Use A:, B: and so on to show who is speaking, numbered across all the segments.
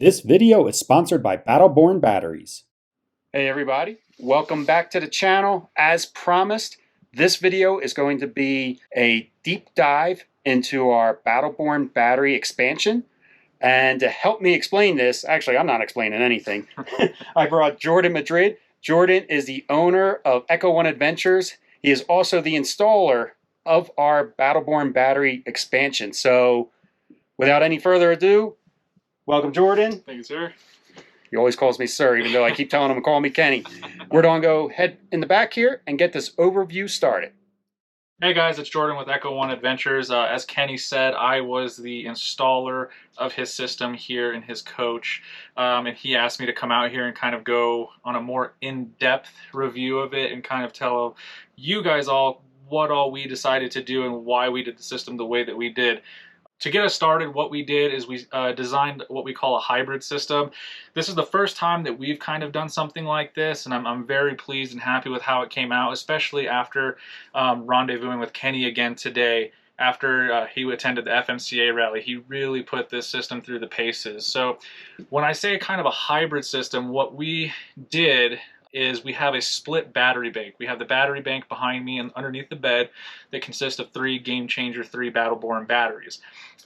A: This video is sponsored by Battleborn Batteries.
B: Hey everybody, welcome back to the channel. As promised, this video is going to be a deep dive into our Battleborn battery expansion. And to help me explain this, actually I'm not explaining anything, I brought Jordan Madrid. Jordan is the owner of Echo One Adventures. He is also the installer of our Battleborn battery expansion. So without any further ado, welcome Jordan.
C: Thank you, sir.
B: He always calls me sir, even though I keep telling him to call me Kenny. We're going to go head in the back here and get this overview started.
C: Hey guys, it's Jordan with Echo One Adventures. As Kenny said, I was the installer of his system here in his coach, and he asked me to come out here and kind of go on a more in-depth review of it and kind of tell you guys all what all we decided to do and why we did the system the way that we did. To get us started, what we did is we designed what we call a hybrid system. This is the first time that we've kind of done something like this, and I'm very pleased and happy with how it came out, especially after rendezvousing with Kenny again today. After he attended the FMCA rally, he really put this system through the paces. So when I say kind of a hybrid system, what we did is we have a split battery bank. We have the battery bank behind me and underneath the bed that consists of 3 Game Changer 3 Battleborn batteries.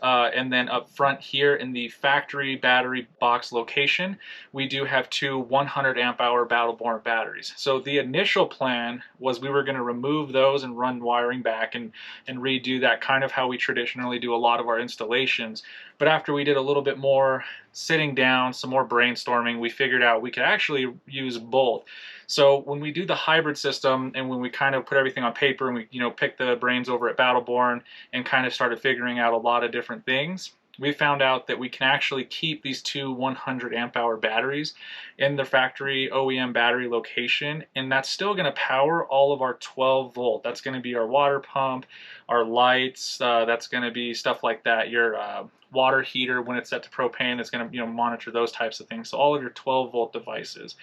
C: And then up front here in the factory battery box location, we do have 2 100 amp hour Battleborn batteries. So the initial plan was we were going to remove those and run wiring back and redo that, kind of how we traditionally do a lot of our installations. But after we did a little bit more sitting down, some more brainstorming, we figured out we could actually use both. So when we do the hybrid system and when we kind of put everything on paper and we pick the brains over at Battleborn and kind of started figuring out a lot of different things, we found out that we can actually keep these 2 100 amp hour batteries in the factory OEM battery location, and that's still going to power all of our 12 volt. That's going to be our water pump, our lights, that's going to be stuff like that. Your water heater, when it's set to propane, it's going to monitor those types of things. So all of your 12 volt devices.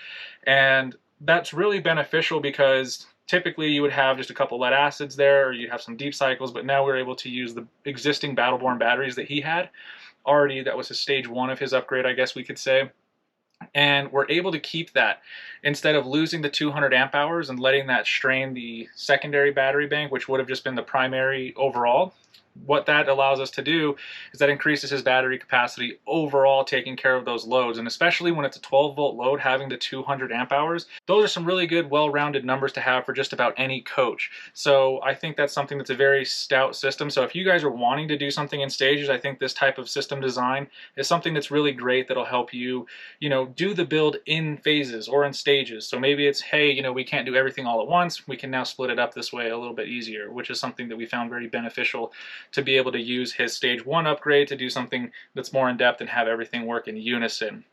C: And that's really beneficial because typically you would have just a couple lead acids there, or you have some deep cycles, but now we're able to use the existing Battleborn batteries that he had already. That was his stage 1 of his upgrade, I guess we could say. And we're able to keep that instead of losing the 200 amp hours and letting that strain the secondary battery bank, which would have just been the primary overall. What that allows us to do is that increases his battery capacity overall, taking care of those loads. And especially when it's a 12 volt load, having the 200 amp hours, those are some really good, well-rounded numbers to have for just about any coach. So I think that's something that's a very stout system. So if you guys are wanting to do something in stages, I think this type of system design is something that's really great that'll help you, do the build in phases or in stages. So maybe it's, hey, we can't do everything all at once. We can now split it up this way a little bit easier, which is something that we found very beneficial to be able to use his stage 1 upgrade to do something that's more in depth and have everything work in unison.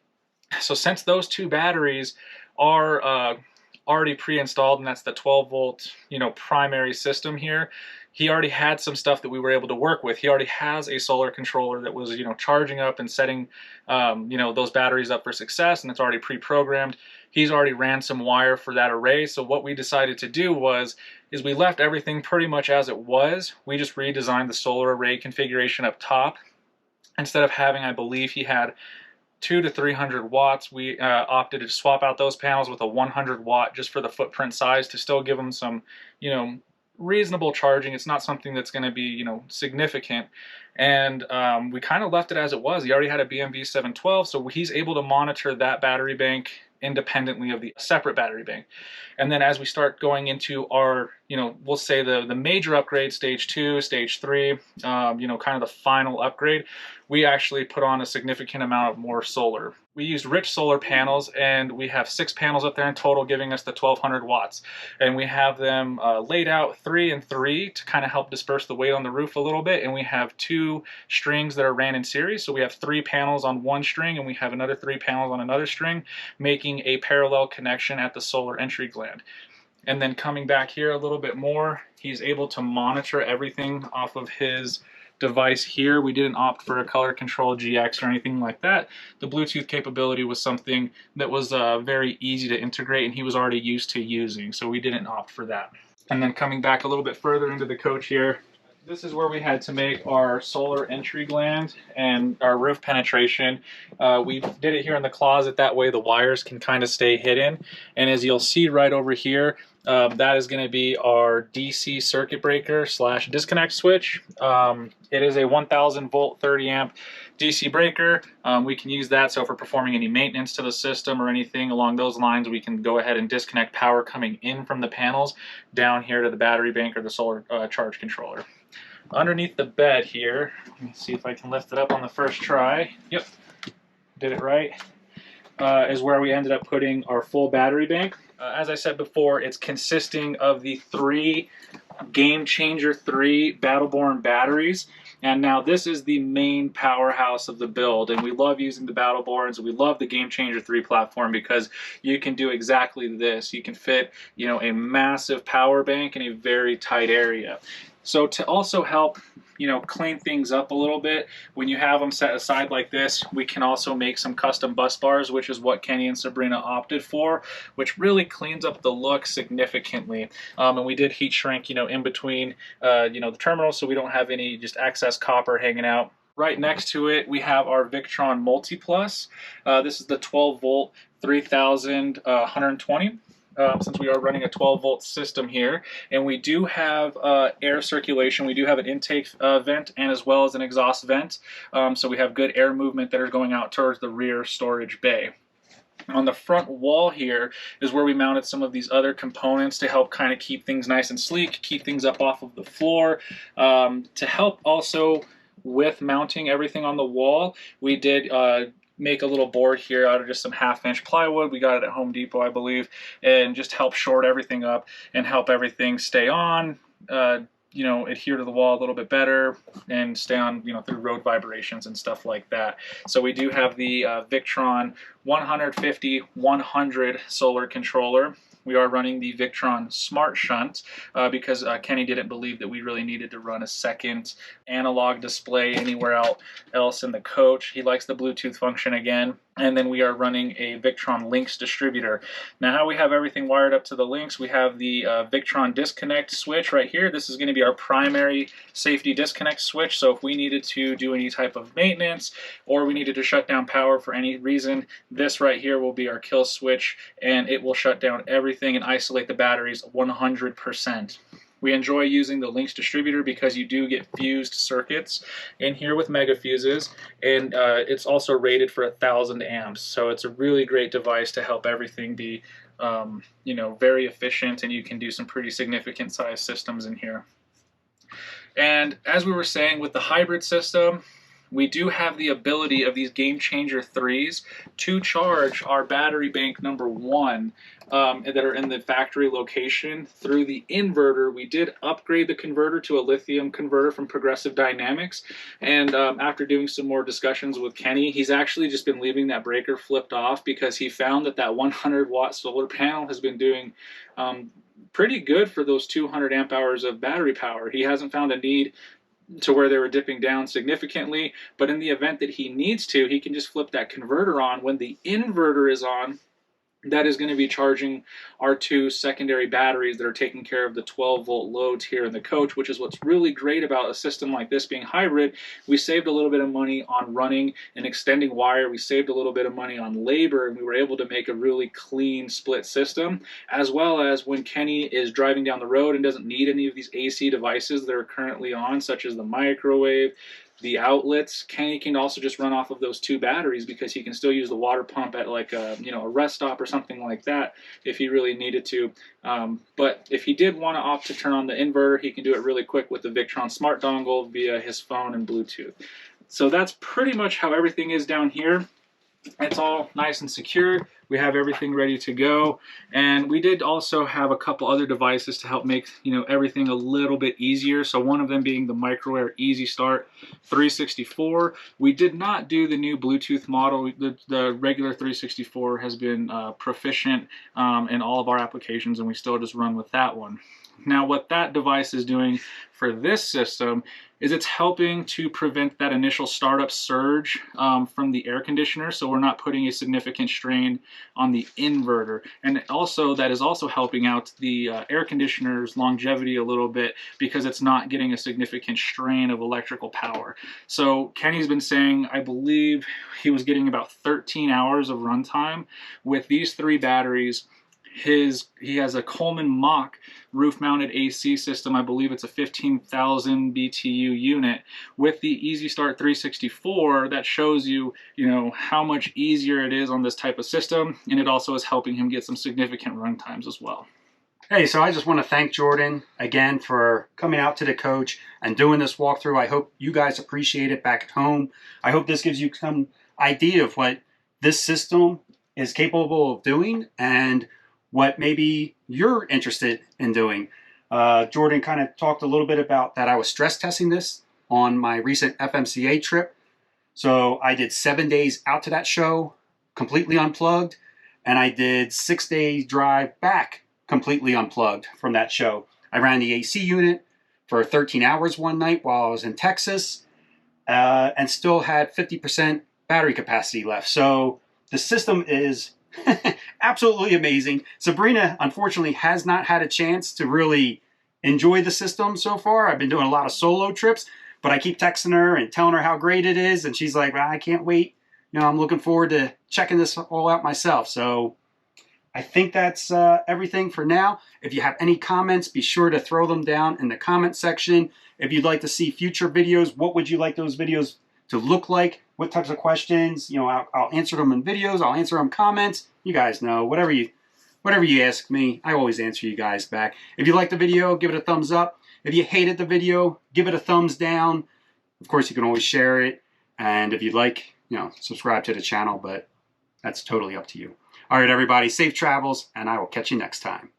C: So since those 2 batteries are already pre-installed, and that's the 12 volt primary system here, he already had some stuff that we were able to work with. He already has a solar controller that was charging up and setting those batteries up for success, and it's already pre-programmed. He's already ran some wire for that array. So what we decided to do is we left everything pretty much as it was. We just redesigned the solar array configuration up top. Instead of having, I believe he had 200 to 300 watts, we opted to swap out those panels with a 100 watt just for the footprint size to still give them some, reasonable charging. It's not something that's going to be, significant. And we kind of left it as it was. He already had a BMV 712, so he's able to monitor that battery bank independently of the separate battery bank. And then as we start going into our, we'll say the major upgrade, stage 2, stage 3, kind of the final upgrade, we actually put on a significant amount of more solar. We used rich solar panels, and we have 6 panels up there in total, giving us the 1200 watts. And we have them laid out 3 and 3 to kind of help disperse the weight on the roof a little bit. And we have 2 strings that are ran in series. So we have 3 panels on one string, and we have another 3 panels on another string, making a parallel connection at the solar entry gland. And then coming back here a little bit more, he's able to monitor everything off of his device here. We didn't opt for a color control GX or anything like that. The Bluetooth capability was something that was very easy to integrate, and he was already used to using, so we didn't opt for that. And then coming back a little bit further into the coach here, This is where we had to make our solar entry gland and our roof penetration. We did it here in the closet, that way the wires can kind of stay hidden. And as you'll see right over here, that is going to be our DC circuit breaker / disconnect switch. It is a 1000 volt 30 amp DC breaker. We can use that, so if we're performing any maintenance to the system or anything along those lines, we can go ahead and disconnect power coming in from the panels down here to the battery bank or the solar charge controller. Underneath the bed here, let me see if I can lift it up on the first try. Yep, did it right. Is where we ended up putting our full battery bank. As I said before, it's consisting of the 3 Game Changer 3 Battleborn batteries. And now this is the main powerhouse of the build, and we love using the Battleborns. We love the Game Changer 3 platform because you can do exactly this. You can fit, you know, a massive power bank in a very tight area. So to also help, you know, clean things up a little bit, when you have them set aside like this, we can also make some custom bus bars, which is what Kenny and Sabrina opted for, which really cleans up the look significantly. And we did heat shrink, you know, in between, you know, the terminals, so we don't have any just excess copper hanging out. Right next to it, we have our Victron MultiPlus. This is the 12 volt 3120. Since we are running a 12 volt system here, and we do have air circulation. We do have an intake vent and as well as an exhaust vent, so we have good air movement that are going out towards the rear storage bay. On the front wall here is where we mounted some of these other components to help kind of keep things nice and sleek, keep things up off of the floor. To help also with mounting everything on the wall, we did make a little board here out of just some 1/2-inch plywood. We got it at Home Depot, I believe, and just help short everything up and help everything stay on, you know, adhere to the wall a little bit better and stay on, you know, through road vibrations and stuff like that. So we do have the Victron 150/100 solar controller. We are running the Victron Smart Shunt because Kenny didn't believe that we really needed to run a second analog display anywhere else in the coach. He likes the Bluetooth function again. And then we are running a Victron Links distributor. Now how we have everything wired up to the links, we have the Victron disconnect switch right here. This is going to be our primary safety disconnect switch. So if we needed to do any type of maintenance or we needed to shut down power for any reason, this right here will be our kill switch, and it will shut down everything and isolate the batteries 100%. We enjoy using the Links distributor because you do get fused circuits in here with mega fuses, and it's also rated for 1000 amps. So it's a really great device to help everything be, you know, very efficient, and you can do some pretty significant size systems in here. And as we were saying, with the hybrid system, we do have the ability of these Game Changer 3s to charge our battery bank number 1 that are in the factory location through the inverter. We did upgrade the converter to a lithium converter from Progressive Dynamics, and after doing some more discussions with Kenny, he's actually just been leaving that breaker flipped off because he found that 100-watt solar panel has been doing pretty good for those 200 amp hours of battery power. He hasn't found a need to where they were dipping down significantly, but in the event that he needs to, he can just flip that converter on. When the inverter is on, that is going to be charging our 2 secondary batteries that are taking care of the 12 volt loads here in the coach, which is what's really great about a system like this being hybrid. We saved a little bit of money on running and extending wire. We saved a little bit of money on labor, and we were able to make a really clean split system, as well as when Kenny is driving down the road and doesn't need any of these AC devices that are currently on, such as the microwave, the outlets, Kenny can also just run off of those 2 batteries because he can still use the water pump at like a, you know, a rest stop or something like that if he really needed to. But if he did want to opt to turn on the inverter, he can do it really quick with the Victron Smart Dongle via his phone and Bluetooth. So that's pretty much how everything is down here. It's all nice and secured. We have everything ready to go, and we did also have a couple other devices to help make, you know, everything a little bit easier. So one of them being the Microair Easy Start 364. We did not do the new Bluetooth model. The regular 364 has been proficient in all of our applications, and we still just run with that one. Now what that device is doing for this system is it's helping to prevent that initial startup surge from the air conditioner, so we're not putting a significant strain on the inverter. And also that is also helping out the air conditioner's longevity a little bit because it's not getting a significant strain of electrical power. So Kenny's been saying, I believe he was getting about 13 hours of runtime with these 3 batteries. He has a Coleman Mach roof-mounted AC system. I believe it's a 15,000 BTU unit with the Easy Start 364 that shows you, how much easier it is on this type of system, and it also is helping him get some significant run times as well.
B: Hey, so I just want to thank Jordan again for coming out to the coach and doing this walkthrough. I hope you guys appreciate it back at home. I hope this gives you some idea of what this system is capable of doing and what maybe you're interested in doing. Jordan kind of talked a little bit about that. I was stress testing this on my recent FMCA trip. So I did 7 days out to that show, completely unplugged, and I did 6 days drive back, completely unplugged from that show. I ran the AC unit for 13 hours one night while I was in Texas, and still had 50% battery capacity left. So the system is absolutely amazing. Sabrina, unfortunately, has not had a chance to really enjoy the system so far. I've been doing a lot of solo trips, but I keep texting her and telling her how great it is, and she's like, well, I can't wait. I'm looking forward to checking this all out myself. So I think that's everything for now. If you have any comments, be sure to throw them down in the comment section. If you'd like to see future videos, what would you like those videos to look like? What types of questions? I'll answer them in videos. I'll answer them in comments. You guys know, whatever you ask me, I always answer you guys back. If you like the video, give it a thumbs up. If you hated the video, give it a thumbs down. Of course, you can always share it. And if you'd like, subscribe to the channel, but that's totally up to you. All right, everybody, safe travels, and I will catch you next time.